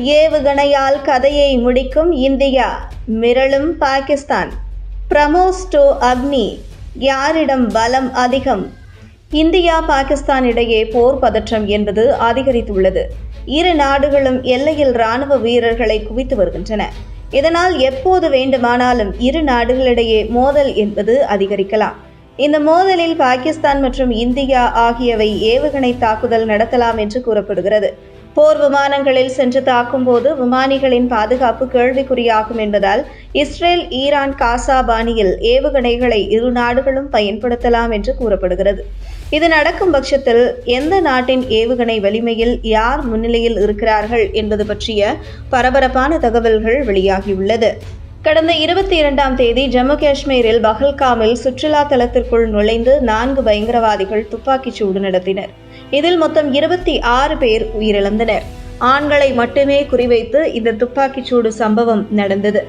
ஏவுகணையால் கதையை முடிக்கும் India, மிரளும் Pakistan. BrahMos to அக்னி, யாரிடம் பலம் அதிகம்? இந்தியா பாகிஸ்தான் இடையே போர் பதற்றம் என்பது அதிகரித்துள்ளது. இரு நாடுகளும் எல்லையில் ராணுவ வீரர்களை குவித்து வருகின்றன. இதனால் எப்போது வேண்டுமானாலும் இரு நாடுகளிடையே மோதல் என்பது அதிகரிக்கலாம். இந்த மோதலில் பாகிஸ்தான் மற்றும் இந்தியா ஆகியவை ஏவுகணை தாக்குதல் நடத்தலாம் என்று கூறப்படுகிறது. போர் விமானங்களில் சென்று தாக்கும்போது விமானிகளின் பாதுகாப்பு கேள்விக்குறியாகும் என்பதால் இஸ்ரேல், ஈரான், காசா பாணியில் ஏவுகணைகளை இரு நாடுகளும் பயன்படுத்தலாம் என்று கூறப்படுகிறது. இது நடக்கும் பட்சத்தில் எந்த நாட்டின் ஏவுகணை வலிமையில் யார் முன்னிலையில் இருக்கிறார்கள் என்பது பற்றிய பரபரப்பான தகவல்கள் வெளியாகியுள்ளது. கடந்த 22ஆம் தேதி ஜம்மு காஷ்மீரில் பஹல்காமில் சுற்றுலா தலத்திற்குள் நுழைந்து 4 பயங்கரவாதிகள் துப்பாக்கிச் சூடு நடத்தினர். இதில் மொத்தம் 26 பேர் உயிரிழந்தனர். ஆண்களை மட்டுமே குறிவைத்து இந்த துப்பாக்கிச் சூடு சம்பவம் நடந்தது.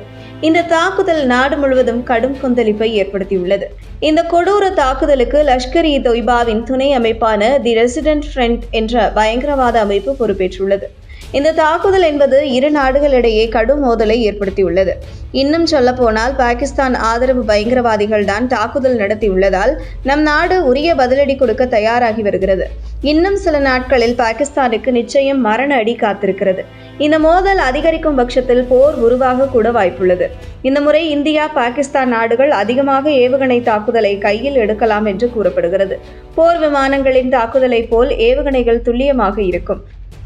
இந்த தாக்குதல் நாடு முழுவதும் கடும் கொந்தளிப்பை ஏற்படுத்தியுள்ளது. இந்த கொடூர தாக்குதலுக்கு லஷ்கர்-இ-தொய்பாவின் துணை அமைப்பான தி ரெசிடென்ட் ஃப்ரண்ட் என்ற பயங்கரவாத அமைப்பு பொறுப்பேற்றுள்ளது. இந்த தாக்குதல் என்பது இரு நாடுகளிடையே கடும் மோதலை ஏற்படுத்தியுள்ளது. இன்னும் சொல்லப்போனால் பாகிஸ்தான் ஆதரவு பயங்கரவாதிகள் தான் தாக்குதல் நடத்தியுள்ளதால் நம் நாடு உரிய பதிலடி கொடுக்க தயாராகி வருகிறது. இன்னும் சில நாட்களில் பாகிஸ்தானுக்கு நிச்சயம் மரண அடி காத்திருக்கிறது. இந்த மோதல் அதிகரிக்கும் பட்சத்தில் போர் உருவாக கூட வாய்ப்புள்ளது. இந்த முறை இந்தியா, பாகிஸ்தான் நாடுகள் அதிகமாக ஏவுகணை தாக்குதலை கையில் எடுக்கலாம் என்று கூறப்படுகிறது. போர் விமானங்களின் தாக்குதலை போல் ஏவுகணைகள் துல்லியமாக இருக்கும்.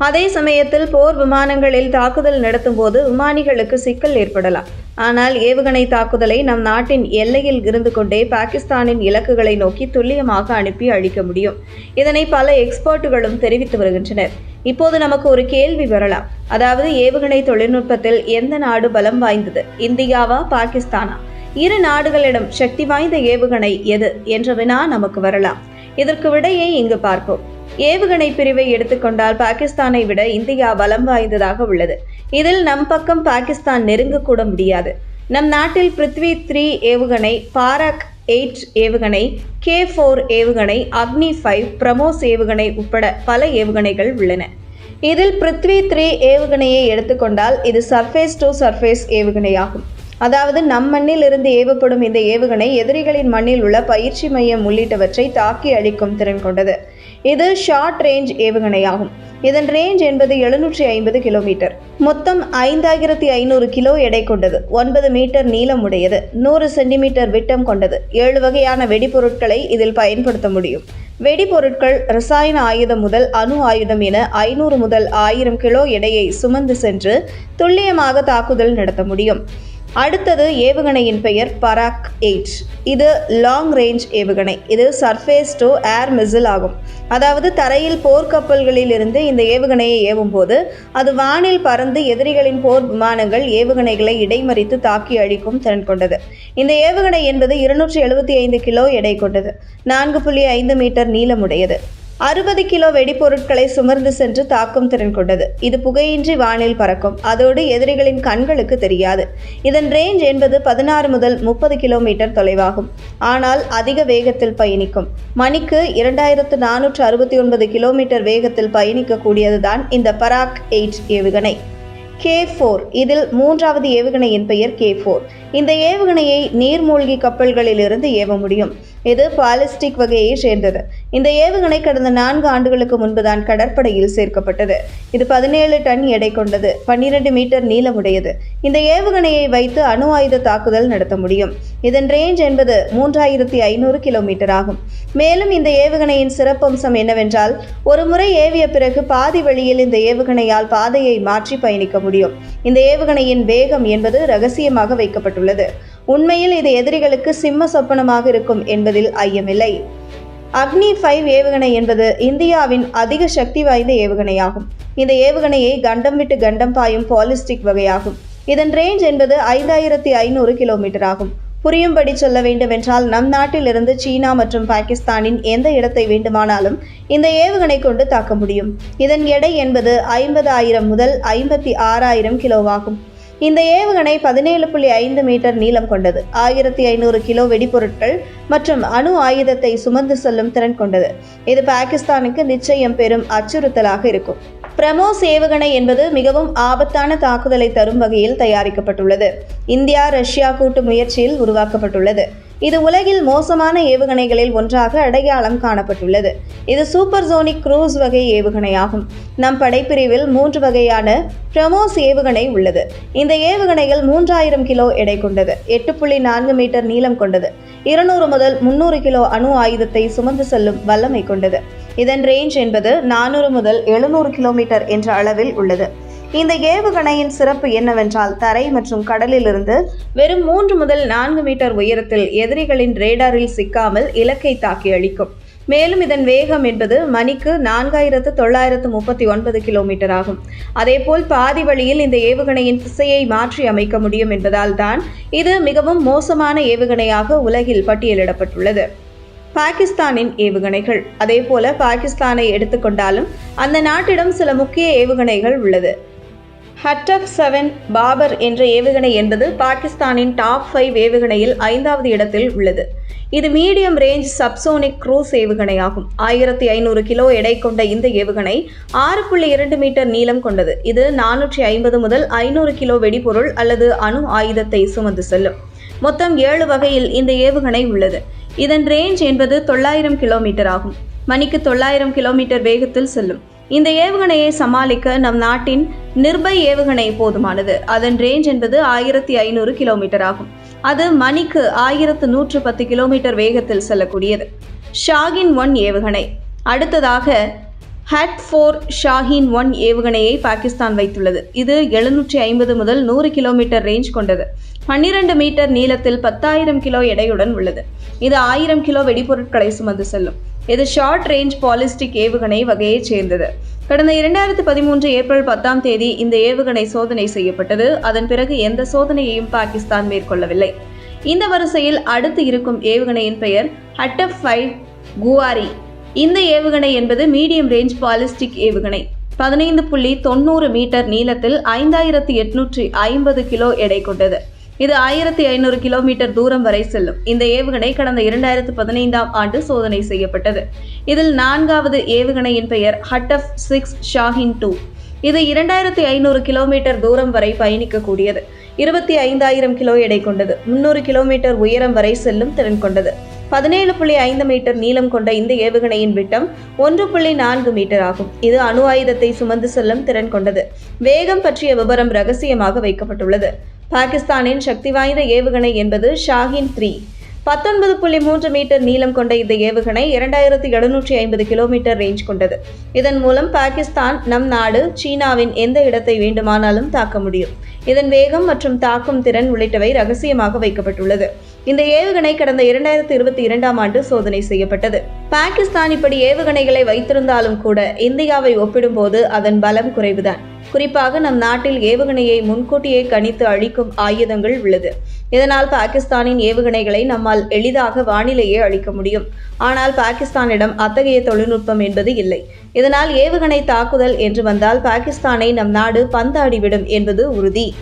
அதே சமயத்தில் போர் விமானங்களில் தாக்குதல் நடத்தும் போது விமானிகளுக்கு சிக்கல் ஏற்படலாம். ஆனால் ஏவுகணை தாக்குதலை நம் நாட்டின் எல்லையில் இருந்து கொண்டே பாகிஸ்தானின் இலக்குகளை நோக்கி துல்லியமாக அனுப்பி அழிக்க முடியும். இதனை பல எக்ஸ்பர்ட்டுகளும் தெரிவித்து வருகின்றனர். இப்போது நமக்கு ஒரு கேள்வி வரலாம். அதாவது, ஏவுகணை தொழில்நுட்பத்தில் எந்த நாடு பலம் வாய்ந்தது, இந்தியாவா, பாகிஸ்தானா? இரு நாடுகளிடம் சக்தி வாய்ந்த ஏவுகணை எது என்ற வினா நமக்கு வரலாம். இதற்கு விடையை இங்கு பார்ப்போம். ஏவுகணை பிரிவை எடுத்துக்கொண்டால் பாகிஸ்தானை விட இந்தியா பலம் வாய்ந்ததாக உள்ளது. இதில் நம் பக்கம் பாகிஸ்தான் நெருங்கக்கூட முடியாது. நம் நாட்டில் பிருத்வி 3 ஏவுகணை, பாராக் 8 ஏவுகணை, K4 ஏவுகணை, அக்னி 5, பிரமோஸ் ஏவுகணை உட்பட பல ஏவுகணைகள் உள்ளன. இதில் பிருத்வி 3 ஏவுகணையை எடுத்துக்கொண்டால் இது சர்ஃபேஸ் டு சர்ஃபேஸ் ஏவுகணையாகும். அதாவது நம் மண்ணில் இருந்து ஏவப்படும் இந்த ஏவுகணை எதிரிகளின் மண்ணில் உள்ள பயிற்சி மையம் உள்ளிட்டவற்றை தாக்கி அழிக்கும் திறன் கொண்டது. இது ஷார்ட் ரேஞ்ச் ஏவுகணையாகும். இதன் ரேஞ்ச் என்பது 750 கிலோமீட்டர். மொத்தம் 5500 கிலோ எடை கொண்டது. 9 மீட்டர் நீளம் உடையது. 100 சென்டிமீட்டர் விட்டம் கொண்டது. 7 வகையான வெடிபொருட்களை இதில் பயன்படுத்த முடியும். வெடிபொருட்கள் ரசாயன ஆயுதம் முதல் அணு ஆயுதம் என 500 முதல் 1000 கிலோ எடையை சுமந்து சென்று துல்லியமாக தாக்குதல் நடத்த முடியும். அடுத்தது ஏவுகணையின் பெயர் பராக் 8. இது லாங் ரேஞ்ச் ஏவுகணை. இது சர்ஃபேஸ் டு ஏர் மிசில் ஆகும். அதாவது தரையில் போர்க்கப்பல்களில் இருந்து இந்த ஏவுகணையை ஏவும் போது அது வானில் பறந்து எதிரிகளின் போர் விமானங்கள், ஏவுகணைகளை இடைமறித்து தாக்கி அழிக்கும் திறன் கொண்டது. இந்த ஏவுகணை என்பது 275 கிலோ எடை கொண்டது. 4.5 மீட்டர் நீளமுடையது. 60 கிலோ வெடிப்பொருட்களை சுமர்ந்து சென்று தாக்கும் திறன் கொண்டது. இது புகையின்றி வானில் பறக்கும். அதோடு எதிரிகளின் கண்களுக்கு தெரியாது. இதன் ரேஞ்ச் என்பது 16 முதல் 30 கிலோமீட்டர் தொலைவாகும். ஆனால் அதிக வேகத்தில் பயணிக்கும். மணிக்கு 2469 கிலோமீட்டர் வேகத்தில் பயணிக்கக்கூடியதுதான் இந்த பராக் 8 ஏவுகணை. K4, இதில் 3வது ஏவுகணையின் பெயர் K4. இந்த ஏவுகணையை நீர்மூழ்கி கப்பல்களிலிருந்து ஏவ முடியும். இது பாலிஸ்டிக் வகையை சேர்ந்தது. இந்த ஏவுகணை கடந்த 4 ஆண்டுகளுக்கு முன்புதான் கடற்படையில் சேர்க்கப்பட்டது. இது 17 டன் எடை கொண்டது. 12 மீட்டர் நீளமுடையது. இந்த ஏவுகணையை வைத்து அணு ஆயுத தாக்குதல் நடத்த முடியும். இதன் ரேஞ்ச் என்பது 3500 கிலோமீட்டர் ஆகும். மேலும் இந்த ஏவுகணையின் சிறப்பம்சம் என்னவென்றால், ஒரு முறை ஏவிய பிறகு பாதி வழியில் இந்த ஏவுகணையால் பாதையை மாற்றி பயணிக்க முடியும். இந்த ஏவுகணையின் வேகம் என்பது ரகசியமாக வைக்கப்பட்டுள்ளது. உண்மையில் இது எதிரிகளுக்கு சிம்ம சொப்பனமாக இருக்கும் என்பதில் ஐயமில்லை. அக்னி 5 ஏவுகணை என்பது இந்தியாவின் அதிக சக்தி வாய்ந்த ஏவுகணையாகும். இந்த ஏவுகணையை கண்டம் விட்டு கண்டம் பாயும் பாலிஸ்டிக் வகையாகும். இதன் ரேஞ்ச் என்பது 5500 கிலோமீட்டர் ஆகும். புரியும்படி சொல்ல வேண்டுமென்றால், நம் நாட்டிலிருந்து சீனா மற்றும் பாகிஸ்தானின் எந்த இடத்தை வேண்டுமானாலும் இந்த ஏவுகணை கொண்டு தாக்க முடியும். இதன் எடை என்பது 50,000 முதல் 56,000 கிலோவாகும். இந்த ஏவுகணை 17.5 மீட்டர் நீளம் கொண்டது. 1500 கிலோ வெடிபொருட்கள் மற்றும் அணு ஆயுதத்தை சுமந்து செல்லும் திறன் கொண்டது. இது பாகிஸ்தானுக்கு நிச்சயம் பெரும் அச்சுறுத்தலாக இருக்கும். பிரமோஸ் ஏவுகணை என்பது மிகவும் ஆபத்தான தாக்குதலை தரும் வகையில் தயாரிக்கப்பட்டுள்ளது. இந்தியா ரஷ்யா கூட்டு முயற்சியில் உருவாக்கப்பட்டுள்ளது. இது உலகில் மோசமான ஏவுகணைகளில் ஒன்றாக அடையாளம் காணப்பட்டுள்ளது. இது சூப்பர்சோனிக் குரூஸ் வகை ஏவுகணையாகும். நம் படைப்பிரிவில் 3 வகையான பிரமோஸ் ஏவுகணை உள்ளது. இந்த ஏவுகணைகள் 3000 கிலோ எடை கொண்டது, 8.4 மீட்டர் நீளம் கொண்டது, 200 முதல் 300 கிலோ அணு ஆயுதத்தை சுமந்து செல்லும் வல்லமை கொண்டது. இதன் ரேஞ்ச் என்பது 400 முதல் 700 கிலோமீட்டர் என்ற அளவில் உள்ளது. இந்த ஏவுகணையின் சிறப்பு என்னவென்றால், தரை மற்றும் கடலிலிருந்து வெறும் 3 முதல் 4 மீட்டர் உயரத்தில் எதிரிகளின் ரேடாரில் சிக்காமல் இலக்கை தாக்கி அளிக்கும். மேலும் இதன் வேகம் என்பது மணிக்கு 4939 கிலோமீட்டர் ஆகும். அதேபோல் பாதி வழியில் இந்த ஏவுகணையின் திசையை மாற்றி அமைக்க முடியும் என்பதால் தான் இது மிகவும் மோசமான ஏவுகணையாக உலகில் பட்டியலிடப்பட்டுள்ளது. பாகிஸ்தானின் ஏவுகணைகள். அதேபோல பாகிஸ்தானை எடுத்துக்கொண்டாலும் அந்த நாட்டிடம் சில முக்கிய ஏவுகணைகள் உள்ளது. HTF-7 பாபர் என்ற ஏவுகணை என்பது பாகிஸ்தானின் டாப் 5 ஏவுகணையில் 5வது இடத்தில் உள்ளது. இது மீடியம் ரேஞ்ச் சப்சோனிக் குரூஸ் ஏவுகணையாகும். 1500 கிலோ எடை கொண்ட இந்த ஏவுகணை 6.2 மீட்டர் நீளம் கொண்டது. இது 450 முதல் 500 கிலோ வெடிபொருள் அல்லது அணு ஆயுதத்தை சுமந்து செல்லும். மொத்தம் 7 வகையில் இந்த ஏவுகணை உள்ளது. இதன் ரேஞ்ச் என்பது 900 கிலோமீட்டர் ஆகும். மணிக்கு 900 கிலோமீட்டர் வேகத்தில் செல்லும். இந்த ஏவுகணையை சமாளிக்க நம் நாட்டின் நிர்பய் ஏவுகணை போதுமானது. அதன் ரேஞ்ச் என்பது 1500 கிலோமீட்டர் ஆகும். அது மணிக்கு 1110 கிலோமீட்டர் வேகத்தில் செல்லக்கூடியது. ஷாஹின்-1 ஏவுகணை. அடுத்ததாக HT-4 ஷாஹின்-1 ஏவுகணையை பாகிஸ்தான் வைத்துள்ளது. இது 750 முதல் 100 கிலோமீட்டர் ரேஞ்ச் கொண்டது. 12 மீட்டர் நீளத்தில் 10,000 கிலோ எடையுடன் உள்ளது. இது 1000 கிலோ வெடிபொருட்களை சுமந்து செல்லும். இது ஷார்ட் ரேஞ்ச் பாலிஸ்டிக் ஏவுகணை வகையைச் சேர்ந்தது. கடந்த 2013 ஏப்ரல் 10ஆம் தேதி இந்த ஏவுகணை சோதனை செய்யப்பட்டது. அதன் பிறகு எந்த சோதனையையும் பாகிஸ்தான் மேற்கொள்ளவில்லை. இந்த வரிசையில் அடுத்து இருக்கும் ஏவுகணையின் பெயர் HTF-5 குவாரி. இந்த ஏவுகணை என்பது மீடியம் ரேஞ்ச் பாலிஸ்டிக் ஏவுகணை. 15.90 மீட்டர் நீளத்தில் 5850 கிலோ எடை கொண்டது. இது 1500 கிலோமீட்டர் தூரம் வரை செல்லும். இந்த ஏவுகணை கடந்த 2015ஆம் ஆண்டு சோதனை செய்யப்பட்டது. இதில் 4வது ஏவுகணையின் பெயர் HTF-6 ஷாஹின்-2. இது 2500 கிலோமீட்டர் தூரம் வரை பயணிக்கக்கூடியது. 25,000 கிலோ எடை கொண்டது. 300 கிலோமீட்டர் உயரம் வரை செல்லும் திறன் கொண்டது. 17.5 மீட்டர் நீளம் கொண்ட இந்த ஏவுகணையின் விட்டம் 1.4 மீட்டர் ஆகும். இது அணு ஆயுதத்தை சுமந்து செல்லும் திறன் கொண்டது. வேகம் பற்றிய விவரம் ரகசியமாக வைக்கப்பட்டுள்ளது. பாகிஸ்தானின் சக்தி வாய்ந்த ஏவுகணை என்பது ஷாஹின்-3. 19.3 மீட்டர் நீளம் கொண்ட இந்த ஏவுகணை 2750 கிலோமீட்டர் ரேஞ்ச் கொண்டது. இதன் மூலம் பாகிஸ்தான் நம் நாடு சீனாவின் எந்த இடத்தை வேண்டுமானாலும் தாக்க முடியும். இதன் வேகம் மற்றும் தாக்கும் திறன் உள்ளிட்டவை ரகசியமாக வைக்கப்பட்டுள்ளது. இந்த ஏவுகணை கடந்த 2022ஆம் ஆண்டு சோதனை செய்யப்பட்டது. பாகிஸ்தான் இப்படி ஏவுகணைகளை வைத்திருந்தாலும் கூட இந்தியாவை ஒப்பிடும்போது அதன் பலம் குறைவுதான். குறிப்பாக நம் நாட்டில் ஏவுகணையை முன்கூட்டியே கணித்து அழிக்கும் ஆயுதங்கள் உள்ளது. இதனால் பாகிஸ்தானின் ஏவுகணைகளை நம்மால் எளிதாக வானிலேயே அழிக்க முடியும். ஆனால் பாகிஸ்தானிடம் அத்தகைய தொழில்நுட்பம் என்பது இல்லை. இதனால் ஏவுகணை தாக்குதல் என்று வந்தால் பாகிஸ்தானை நம் நாடு பந்தாடிவிடும் என்பது உறுதி.